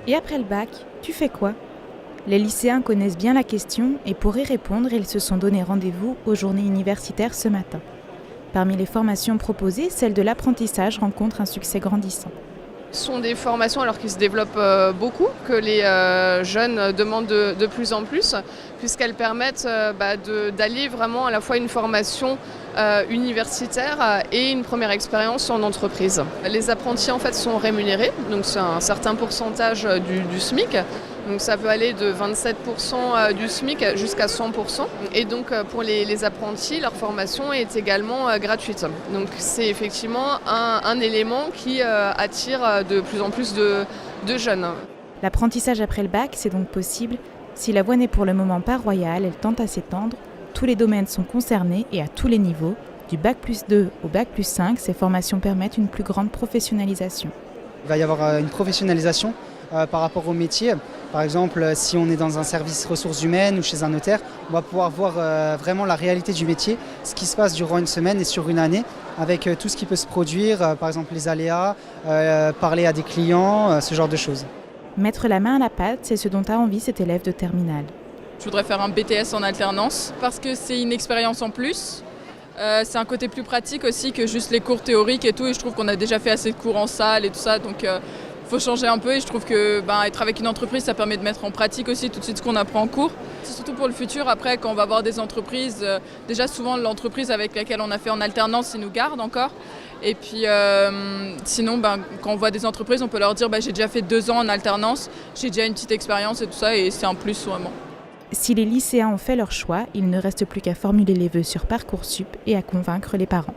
Et après le bac, tu fais quoi ? Les lycéens connaissent bien la question et pour y répondre, ils se sont donné rendez-vous aux journées universitaires ce matin. Parmi les formations proposées, celle de l'apprentissage rencontre un succès grandissant. Ce sont des formations alors qui se développent beaucoup, que les jeunes demandent de plus en plus, puisqu'elles permettent d'allier vraiment à la fois une formation universitaire et une première expérience en entreprise. Les apprentis en fait sont rémunérés, donc c'est un certain pourcentage du SMIC. Donc ça peut aller de 27% du SMIC jusqu'à 100%. Et donc pour les apprentis, leur formation est également gratuite. Donc c'est effectivement un élément qui attire de plus en plus de jeunes. L'apprentissage après le bac, c'est donc possible. Si la voie n'est pour le moment pas royale, elle tente à s'étendre. Tous les domaines sont concernés et à tous les niveaux. Du bac+2 au bac+5, ces formations permettent une plus grande professionnalisation. Il va y avoir une professionnalisation par rapport au métier. Par exemple, si on est dans un service ressources humaines ou chez un notaire, on va pouvoir voir vraiment la réalité du métier, ce qui se passe durant une semaine et sur une année, avec tout ce qui peut se produire, par exemple les aléas, parler à des clients, ce genre de choses. Mettre la main à la pâte, c'est ce dont a envie cet élève de terminale. Je voudrais faire un BTS en alternance parce que c'est une expérience en plus. C'est un côté plus pratique aussi que juste les cours théoriques et tout. Et je trouve qu'on a déjà fait assez de cours en salle et tout ça. Donc il faut changer un peu. Et je trouve que être avec une entreprise, ça permet de mettre en pratique aussi tout de suite ce qu'on apprend en cours. C'est surtout pour le futur. Après, quand on va voir des entreprises, déjà souvent l'entreprise avec laquelle on a fait en alternance, ils nous gardent encore. Et puis sinon, quand on voit des entreprises, on peut leur dire j'ai déjà fait 2 ans en alternance, j'ai déjà une petite expérience et tout ça. Et c'est un plus vraiment. Si les lycéens ont fait leur choix, il ne reste plus qu'à formuler les vœux sur Parcoursup et à convaincre les parents.